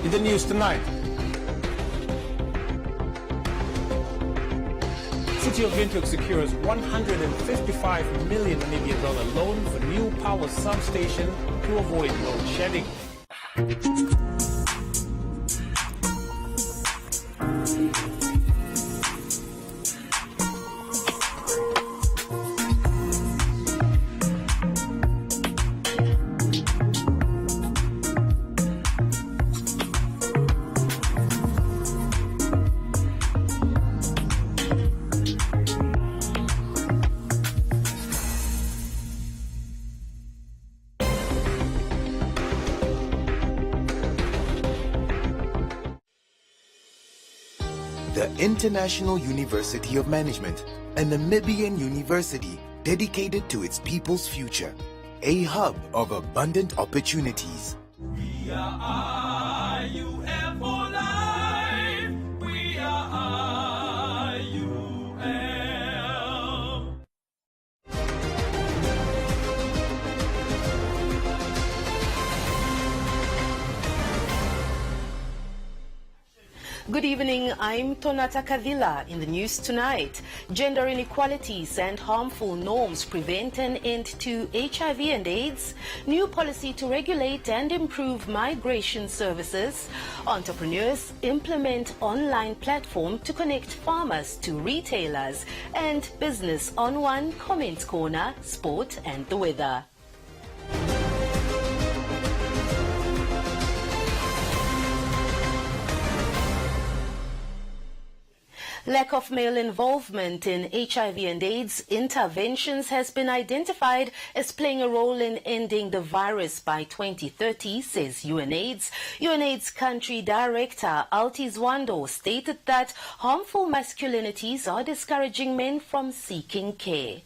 In the news tonight, City of Windhoek secures $155 million Namibian loan for new power substation to avoid load shedding. The International University of Management, a Namibian university dedicated to its people's future, a hub of abundant opportunities. We are IUM for life. We are IUM. Good evening, I'm Tonata Kavila. In the news tonight, gender inequalities and harmful norms prevent an end to HIV and AIDS, new policy to regulate and improve migration services, entrepreneurs implement online platform to connect farmers to retailers, and Business on One, Comments Corner, Sport and the weather. Lack of male involvement in HIV and AIDS interventions has been identified as playing a role in ending the virus by 2030, says UNAIDS. UNAIDS country director Alti Zwando stated that harmful masculinities are discouraging men from seeking care.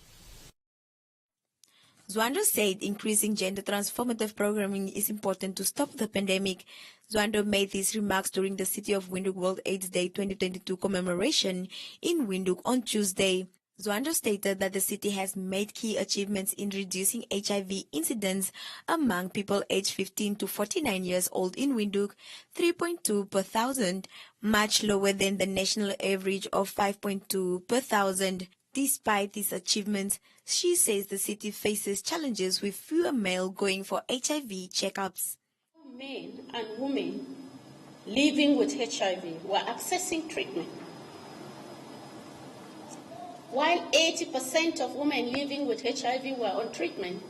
Zwando said increasing gender transformative programming is important to stop the pandemic. Zwando made these remarks during the City of Windhoek World AIDS Day 2022 commemoration in Windhoek on Tuesday. Zwando stated that the city has made key achievements in reducing HIV incidents among people aged 15 to 49 years old in Windhoek, 3.2 per thousand, much lower than the national average of 5.2 per thousand. Despite these achievements, she says the city faces challenges with fewer male going for HIV checkups. Men and women living with HIV were accessing treatment. While 80% of women living with HIV were on treatment,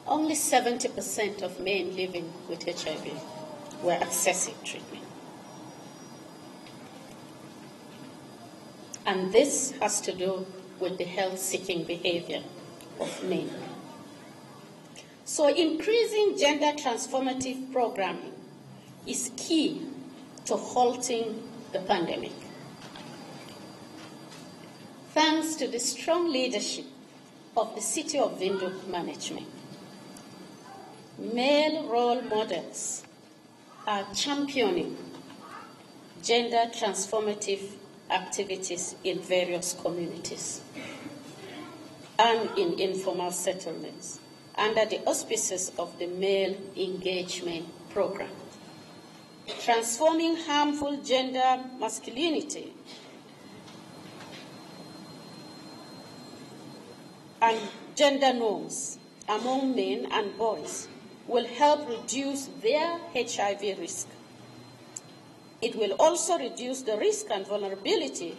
only 70% of men living with HIV were accessing treatment. And this has to do with the health-seeking behavior of men. So increasing gender transformative programming is key to halting the pandemic. Thanks to the strong leadership of the City of Windhoek management, male role models are championing gender transformative activities in various communities and in informal settlements under the auspices of the Male Engagement Program. Transforming harmful gender masculinity and gender norms among men and boys will help reduce their HIV risk. It will also reduce the risk and vulnerability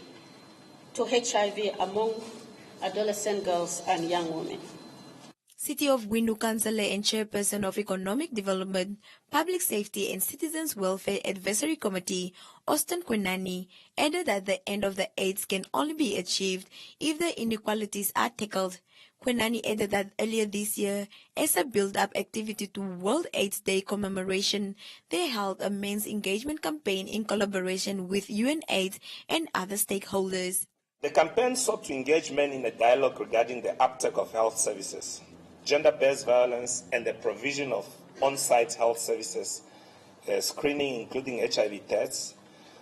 to HIV among adolescent girls and young women. City of Windhoek Councillor and Chairperson of Economic Development, Public Safety and Citizens Welfare Advisory Committee, Austin Kwenani, added that the end of the AIDS can only be achieved if the inequalities are tackled. Kwenani added that earlier this year, as a build-up activity to World AIDS Day commemoration, they held a men's engagement campaign in collaboration with UNAIDS and other stakeholders. The campaign sought to engage men in a dialogue regarding the uptake of health services, gender-based violence, and the provision of on-site health services, screening including HIV tests.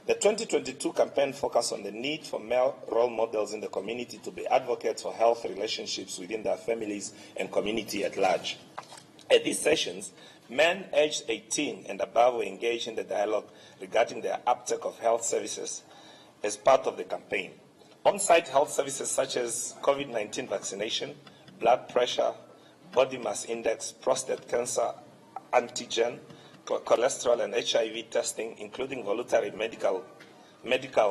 The 2022 campaign focused on the need for male role models in the community to be advocates for health relationships within their families and community at large. At these sessions, Men aged 18 and above were engaged in the dialogue regarding their uptake of health services as part of the campaign. On-site health services such as COVID-19 vaccination, blood pressure, body mass index, prostate cancer, antigen, cholesterol and HIV testing, including voluntary medical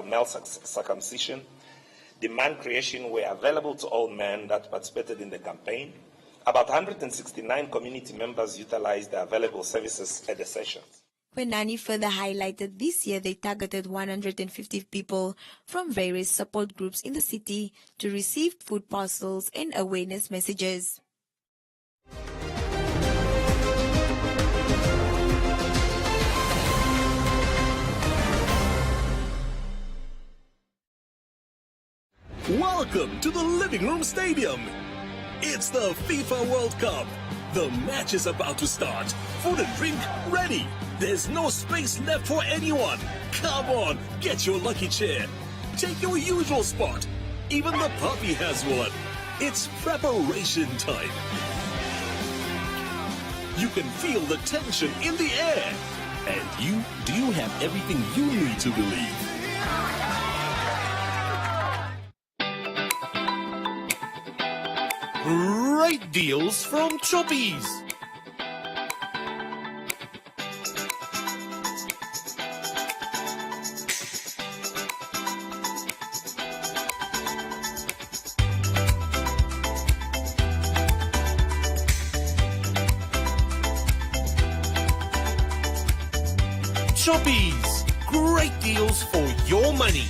male circumcision, demand creation were available to all men that participated in the campaign. About 169 community members utilized the available services at the sessions. Wenani further highlighted this year they targeted 150 people from various support groups in the city to receive food parcels and awareness messages. Welcome to the Living Room Stadium. It's the FIFA World Cup. The match is about to start. Food and drink ready. There's no space left for anyone. Come on, get your lucky chair. Take your usual spot. Even the puppy has one. It's preparation time. You can feel the tension in the air. And do you have everything you need to believe? Great deals from Choppies. Choppies. Great deals for your money.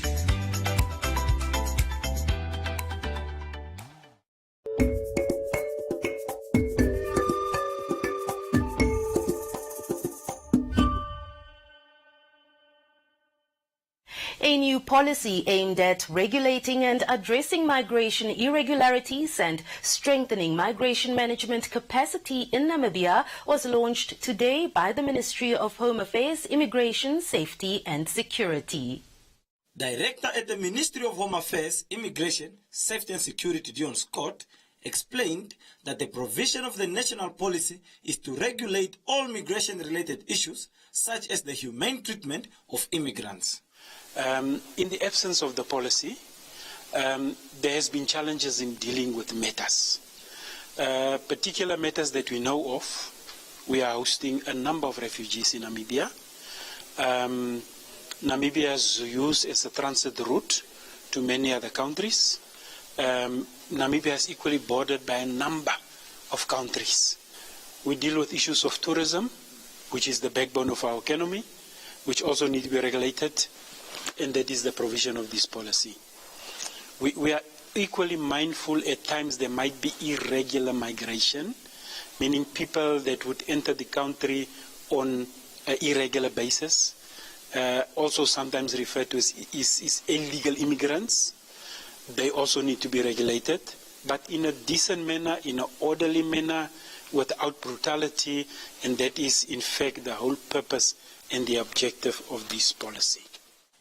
A new policy aimed at regulating and addressing migration irregularities and strengthening migration management capacity in Namibia was launched today by the Ministry of Home Affairs, Immigration, Safety and Security. Director at the Ministry of Home Affairs, Immigration, Safety and Security, Dion Scott, explained that the provision of the national policy is to regulate all migration-related issues, such as the humane treatment of immigrants. In the absence of the policy, there has been challenges in dealing with matters. Particular matters that we know of, we are hosting a number of refugees in Namibia. Namibia is used as a transit route to many other countries. Namibia is equally bordered by a number of countries. We deal with issues of tourism, which is the backbone of our economy, which also need to be regulated, and that is the provision of this policy. We are equally mindful at times there might be irregular migration, meaning people that would enter the country on an irregular basis, also sometimes referred to as illegal immigrants. They also need to be regulated, but in a decent manner, in an orderly manner, without brutality, and that is in fact the whole purpose and the objective of this policy.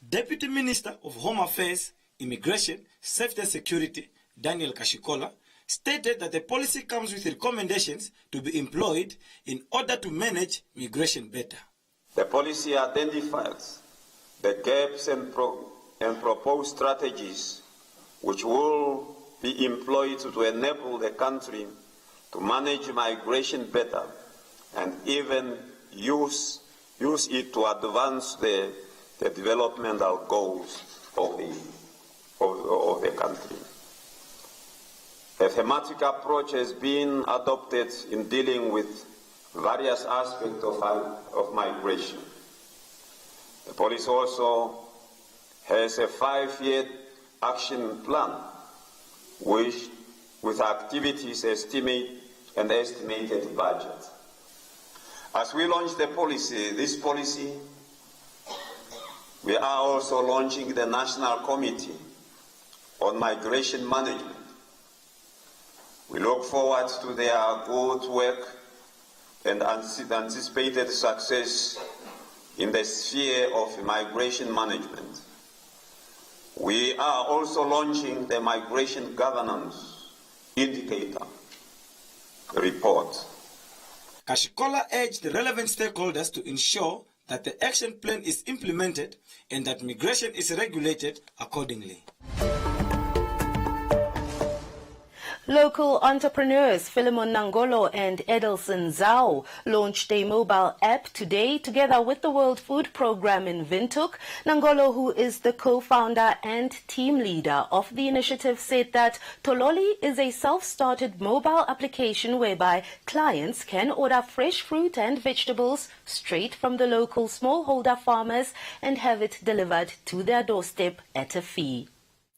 Deputy Minister of Home Affairs, Immigration, Safety and Security, Daniel Kashikola, stated that the policy comes with recommendations to be employed in order to manage migration better. The policy identifies the gaps and proposed strategies which will be employed to enable the country to manage migration better and even use it to advance the developmental goals of the country. A thematic approach has been adopted in dealing with various aspects of migration. The policy also has a 5-year action plan with activities and estimated budget. As we launch this policy, we are also launching the National Committee on Migration Management. We look forward to their good work and anticipated success in the sphere of migration management. We are also launching the Migration Governance Indicator report. Kashikola urged the relevant stakeholders to ensure that the action plan is implemented and that migration is regulated accordingly. Local entrepreneurs Philemon Nangolo and Edelson Zhao launched a mobile app today together with the World Food Programme in Windhoek. Nangolo, who is the co-founder and team leader of the initiative, said that Tololi is a self-started mobile application whereby clients can order fresh fruit and vegetables straight from the local smallholder farmers and have it delivered to their doorstep at a fee.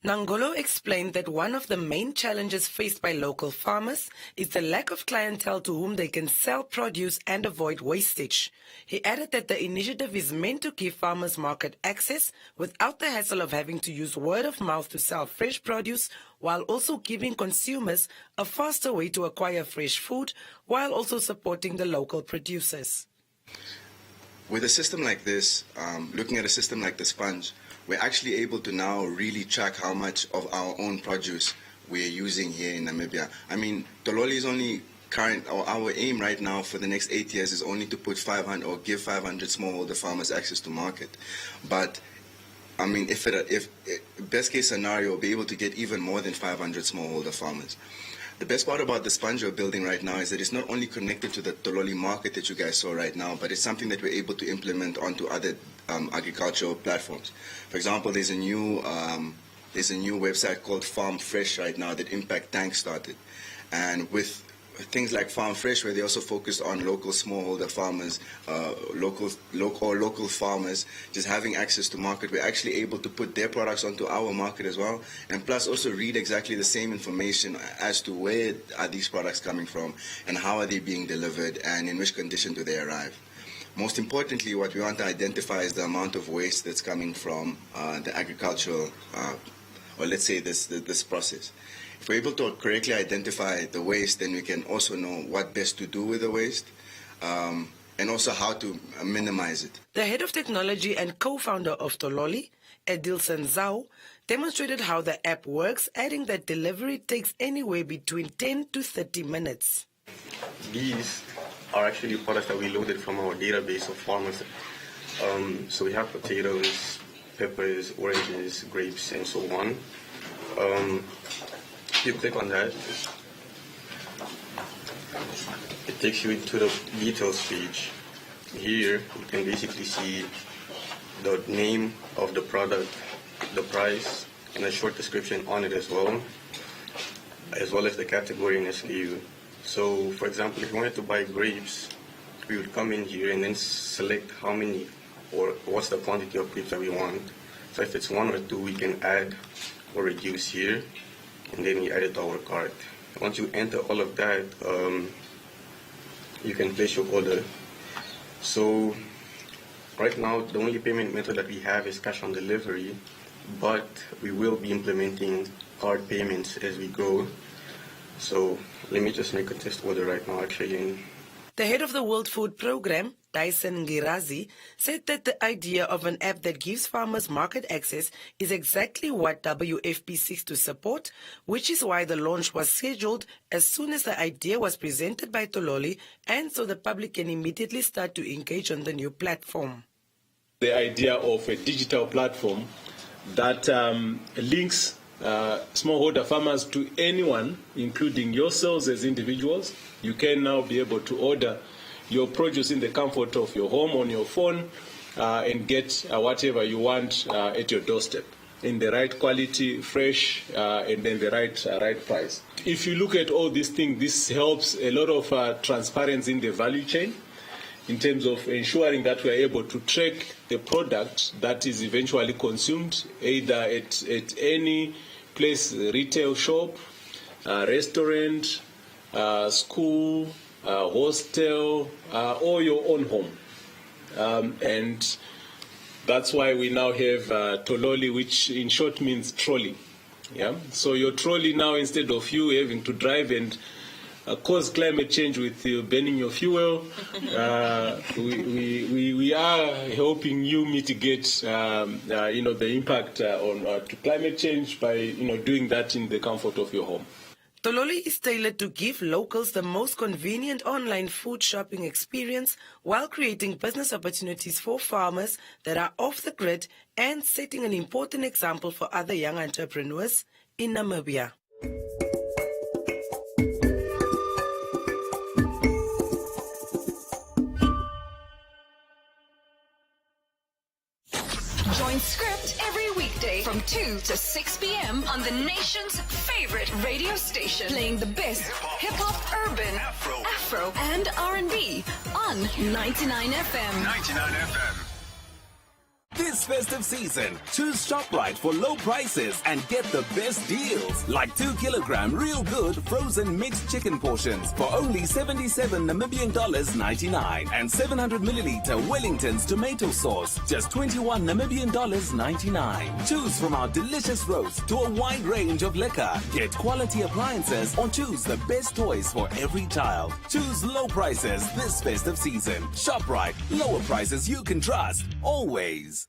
Nangolo explained that one of the main challenges faced by local farmers is the lack of clientele to whom they can sell produce and avoid wastage. He added that the initiative is meant to give farmers market access without the hassle of having to use word of mouth to sell fresh produce, while also giving consumers a faster way to acquire fresh food, while also supporting the local producers. With a system like this, looking at a system like the sponge, we're actually able to now really track how much of our own produce we're using here in Namibia. I mean, Tololi is only our aim right now for the next 8 years is only to put 500 or give 500 smallholder farmers access to market. But I mean, if best case scenario, we'll be able to get even more than 500 smallholder farmers. The best part about the sponge we're building right now is that it's not only connected to the Tololi market that you guys saw right now, but it's something that we're able to implement onto other agricultural platforms. For example, there's a new website called Farm Fresh right now that Impact Tank started, and with things like Farm Fresh, where they also focus on local smallholder farmers, local farmers, just having access to market. We're actually able to put their products onto our market as well, and plus also read exactly the same information as to where are these products coming from and how are they being delivered and in which condition do they arrive. Most importantly, what we want to identify is the amount of waste that's coming from the agricultural, or let's say this process. If we're able to correctly identify the waste, then we can also know what best to do with the waste, and also how to minimize it. The head of technology and co-founder of Tololi, Edelson Zhao, demonstrated how the app works, adding that delivery takes anywhere between 10 to 30 minutes. These are actually products that we loaded from our database of farmers. So we have potatoes, peppers, oranges, grapes, and so on. You click on that, it takes you into the details page. Here you can basically see the name of the product, the price, and a short description on it as well as the category and SKU. So for example, if you wanted to buy grapes, we would come in here and then select how many or what's the quantity of grapes that we want. So if it's 1 or 2, we can add or reduce here, and then we add it to our cart. Once you enter all of that, you can place your order. So right now, the only payment method that we have is cash on delivery, but we will be implementing card payments as we go. So let me just make a test order right now, actually. The head of the World Food Programme, Dyson Ngirazi, said that the idea of an app that gives farmers market access is exactly what WFP seeks to support, which is why the launch was scheduled as soon as the idea was presented by Tololi, and so the public can immediately start to engage on the new platform. The idea of a digital platform that links smallholder farmers to anyone, including yourselves as individuals. You can now be able to order your produce in the comfort of your home on your phone and get whatever you want at your doorstep in the right quality, fresh, and then the right price. If you look at all these things, this helps a lot of transparency in the value chain in terms of ensuring that we are able to track the product that is eventually consumed, either at any place, retail shop, restaurant, school, hostel, or your own home. And that's why we now have Tololi, which in short means trolley. Yeah. So your trolley now, instead of you having to drive and cause climate change with burning your fuel, we are helping you mitigate, the impact on to climate change by doing that in the comfort of your home. Tololi is tailored to give locals the most convenient online food shopping experience while creating business opportunities for farmers that are off the grid and setting an important example for other young entrepreneurs in Namibia. Join Script every weekday from 2 to 6 p.m. on the nation's favorite radio station, playing the best hip-hop, urban, Afro, and R&B on 99 FM. 99 FM. This festive season, choose ShopRite for low prices and get the best deals. Like 2 kilogram real good frozen mixed chicken portions for only 77 Namibian dollars 99 and 700 milliliter Wellington's tomato sauce, just 21 Namibian dollars 99. Choose from our delicious roast to a wide range of liquor. Get quality appliances or choose the best toys for every child. Choose low prices this festive season. ShopRite, lower prices you can trust, always.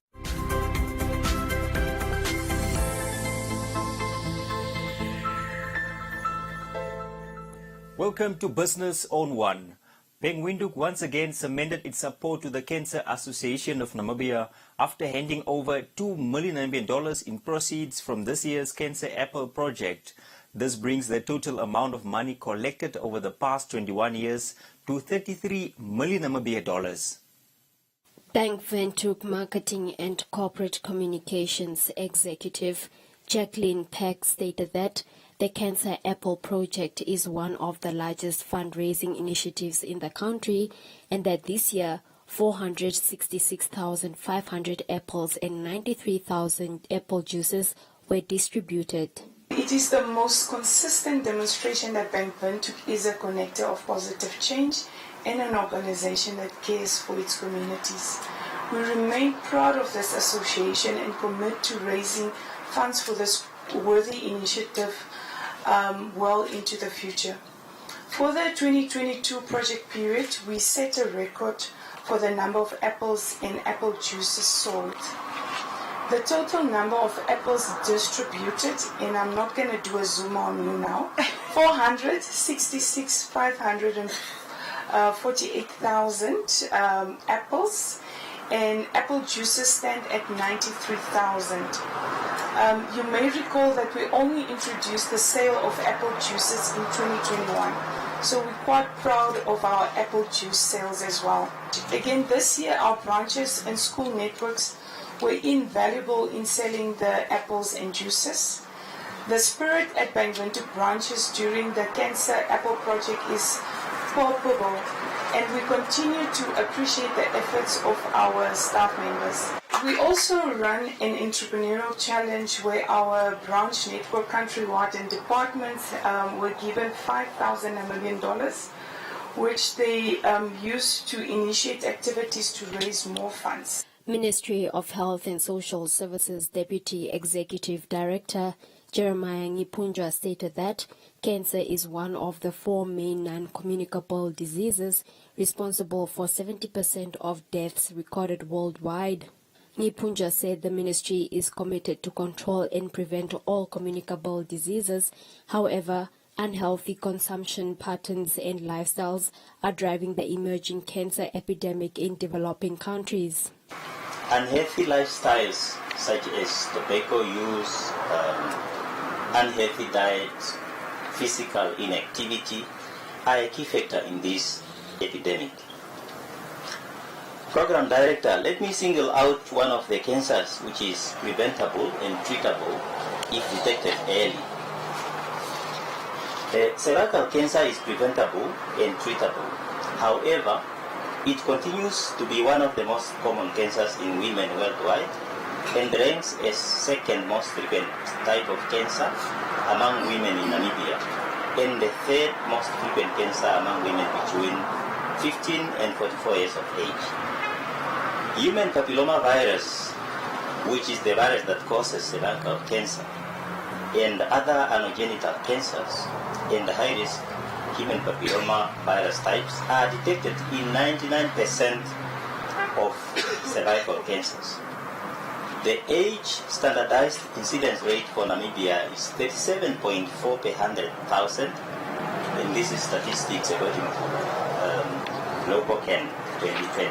Welcome to Business on One. Bank Windhoek once again cemented its support to the Cancer Association of Namibia after handing over $2 million in proceeds from this year's Cancer Apple project. This brings the total amount of money collected over the past 21 years to $33 million Namibia dollars. Bank Windhoek Marketing and Corporate Communications Executive Jacqueline Peck stated that the Cancer Apple project is one of the largest fundraising initiatives in the country and that this year 466,500 apples and 93,000 apple juices were distributed. It is the most consistent demonstration that Bank Windhoek is a connector of positive change and an organization that cares for its communities. We remain proud of this association and commit to raising funds for this worthy initiative well into the future. For the 2022 project period, we set a record for the number of apples and apple juices sold. The total number of apples distributed, and I'm not going to do a zoom on you now, 466,548,000 apples, and apple juices stand at 93,000. You may recall that we only introduced the sale of apple juices in 2021, so we're quite proud of our apple juice sales as well. Again, this year our branches and school networks were invaluable in selling the apples and juices. The spirit at Bank Windhoek branches during the Cancer Apple project is palpable, and we continue to appreciate the efforts of our staff members. We also run an entrepreneurial challenge where our branch network countrywide and departments were given $5,000 million, which they used to initiate activities to raise more funds. Ministry of Health and Social Services Deputy Executive Director Jeremiah Ngipunjwa stated that cancer is one of the 4 main non-communicable diseases responsible for 70% of deaths recorded worldwide. Ngipunjwa said the ministry is committed to control and prevent all communicable diseases. However, unhealthy consumption patterns and lifestyles are driving the emerging cancer epidemic in developing countries. Unhealthy lifestyles such as tobacco use, unhealthy diet, physical inactivity are a key factor in this epidemic. Program Director, let me single out one of the cancers which is preventable and treatable if detected early. Cervical cancer is preventable and treatable. However, it continues to be one of the most common cancers in women worldwide and ranks as second most frequent type of cancer among women in Namibia and the third most frequent cancer among women between 15 and 44 years of age. Human papillomavirus, which is the virus that causes cervical cancer, and other anogenital cancers and high-risk human papilloma virus types are detected in 99% of cervical cancers. The age standardized incidence rate for Namibia is 37.4 per 100,000, and this is statistics according to Global Can 2020.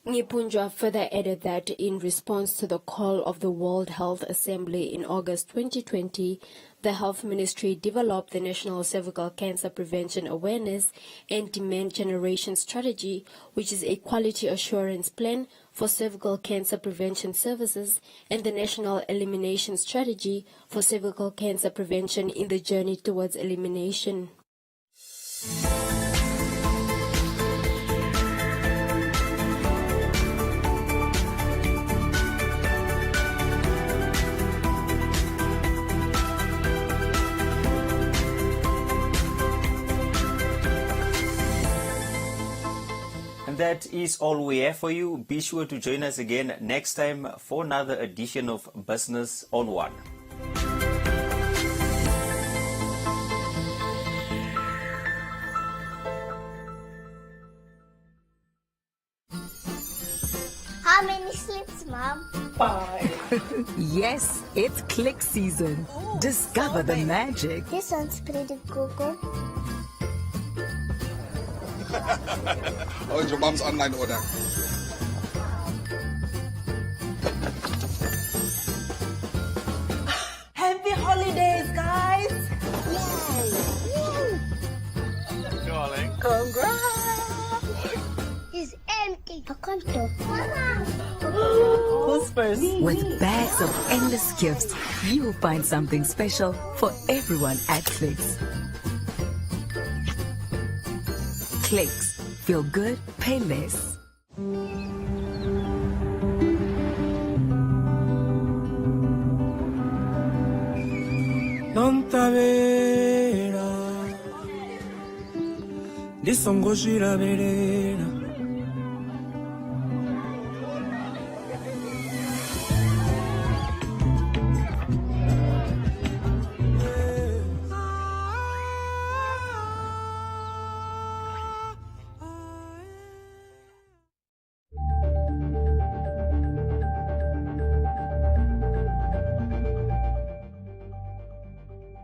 Ngipunjwa further added that in response to the call of the World Health Assembly in August 2020, the Health Ministry developed the National Cervical Cancer Prevention Awareness and Demand Generation Strategy, which is a quality assurance plan for cervical cancer prevention services, and the National Elimination Strategy for cervical cancer prevention in the journey towards elimination. That is all we have for you. Be sure to join us again next time for another edition of Business on One. How many slips, Mom? 5. Yes, it's click season. Discover the magic. This one's pretty cool. Oh, your mom's online order. Happy holidays, guys! Yay! Darling. Congrats! It's empty. I can't talk. Who's first? With bags of endless gifts, you'll find something special for everyone at Clicks. Clicks. Feel good, pay less. Nontavera Disongoshira verena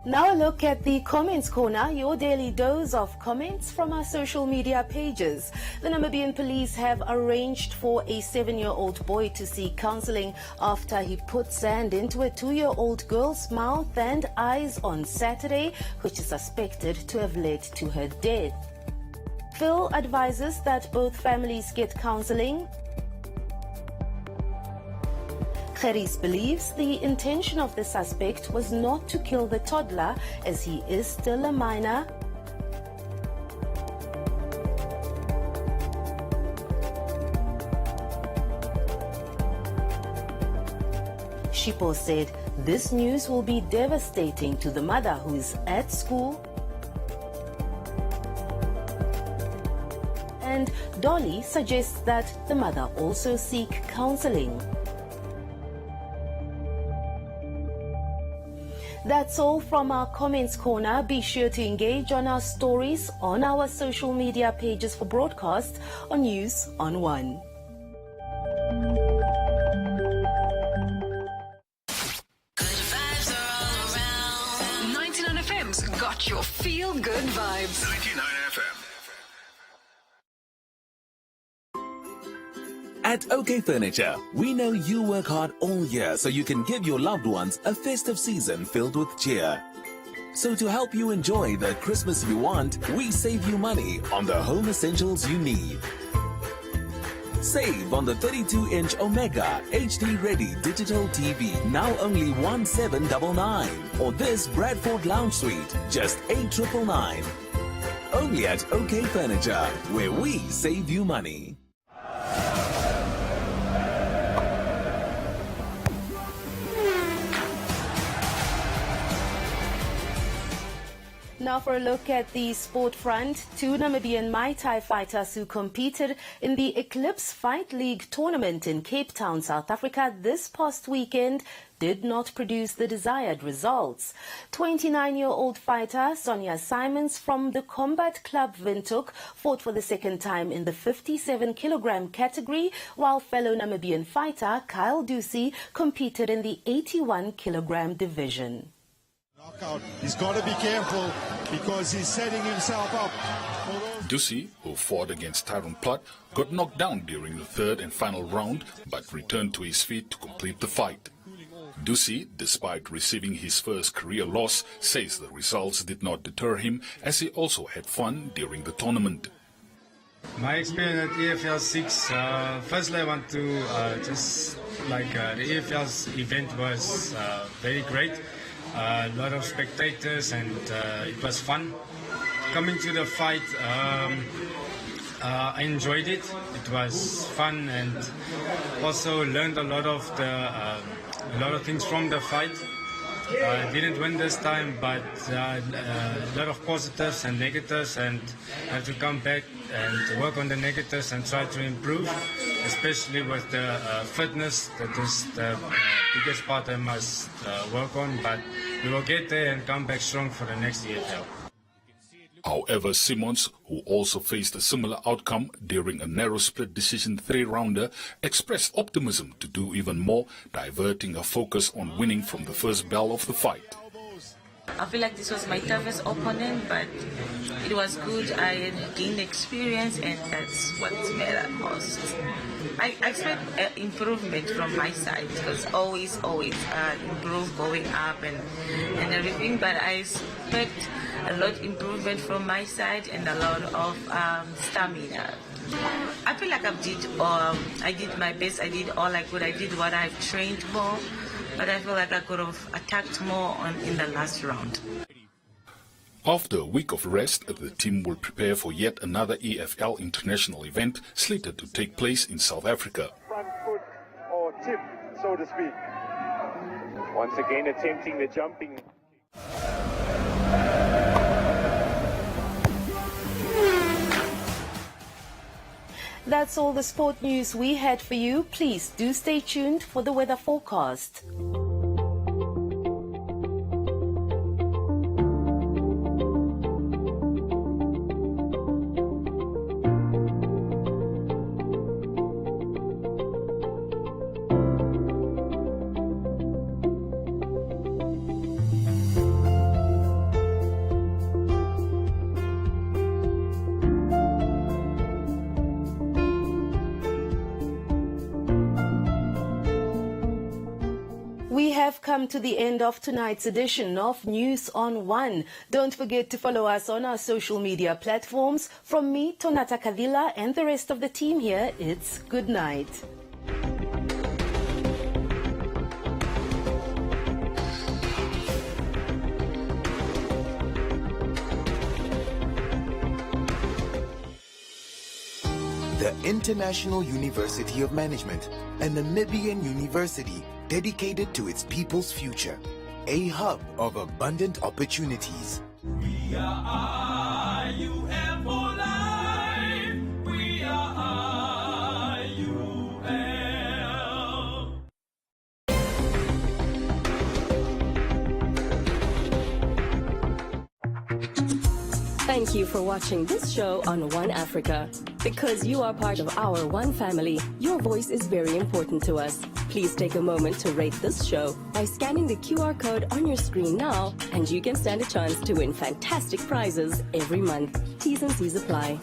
Now a look at the comments corner, your daily dose of comments from our social media pages. The Namibian police have arranged for a 7-year-old boy to seek counseling after he put sand into a 2-year-old girl's mouth and eyes on Saturday, which is suspected to have led to her death. Phil advises that both families get counseling. Gerries believes the intention of the suspect was not to kill the toddler, as he is still a minor. Shipo said this news will be devastating to the mother who is at school. And Dolly suggests that the mother also seek counseling. That's all from our comments corner. Be sure to engage on our stories on our social media pages for broadcast on News on One. Good vibes are all around. 99 FM's got your feel-good vibes. 99 FM. At OK Furniture, we know you work hard all year so you can give your loved ones a festive season filled with cheer. So to help you enjoy the Christmas you want, we save you money on the home essentials you need. Save on the 32-inch Omega HD-ready digital TV, now only 1799, or this Bradford Lounge Suite, just 8999. Only at OK Furniture, where we save you money. Now for a look at the sport front, 2 Namibian Muay Thai fighters who competed in the Eclipse Fight League tournament in Cape Town, South Africa this past weekend did not produce the desired results. 29-year-old fighter Sonia Simons from the Combat Club Windhoek fought for the second time in the 57-kilogram category, while fellow Namibian fighter Kyle Ducey competed in the 81-kilogram division. Knockout. He's got to be careful because he's setting himself up. Ducey, who fought against Tyrone Platt, got knocked down during the third and final round but returned to his feet to complete the fight. Ducey, despite receiving his first career loss, says the results did not deter him as he also had fun during the tournament. My experience at EFL 6, firstly I want to the EFL's event was very great. A lot of spectators and it was fun. Coming to the fight, I enjoyed it. It was fun and also learned a lot of things from the fight. I didn't win this time, but a lot of positives and negatives, and I have to come back and work on the negatives and try to improve, especially with the fitness. That is the biggest part I must work on, but we will get there and come back strong for the next EFL. However, Simmons, who also faced a similar outcome during a narrow split decision 3-rounder, expressed optimism to do even more, diverting her focus on winning from the first bell of the fight. I feel like this was my toughest opponent, but it was good. I gained experience, and that's what mattered most. I expect improvement from my side, because always improve going up and everything, but I expect a lot of improvement from my side and a lot of stamina. I feel like I did my best, I did all I could, I did what I've trained for, but I feel like I could have attacked more in the last round. After a week of rest, the team will prepare for yet another EFL international event slated to take place in South Africa. Front foot or tip, so to speak. Once again attempting the jumping. That's all the sport news we had for you. Please do stay tuned for the weather forecast. We have come to the end of tonight's edition of News on One. Don't forget to follow us on our social media platforms. From me, Tonata Kavila, and the rest of the team here, it's good night. The International University of Management, a Namibian university dedicated to its people's future, a hub of abundant opportunities. We are IUM for life. We are IUM. Thank you for watching this show on One Africa. Because you are part of our One family, your voice is very important to us. Please take a moment to rate this show by scanning the QR code on your screen now, and you can stand a chance to win fantastic prizes every month. T's and C's apply.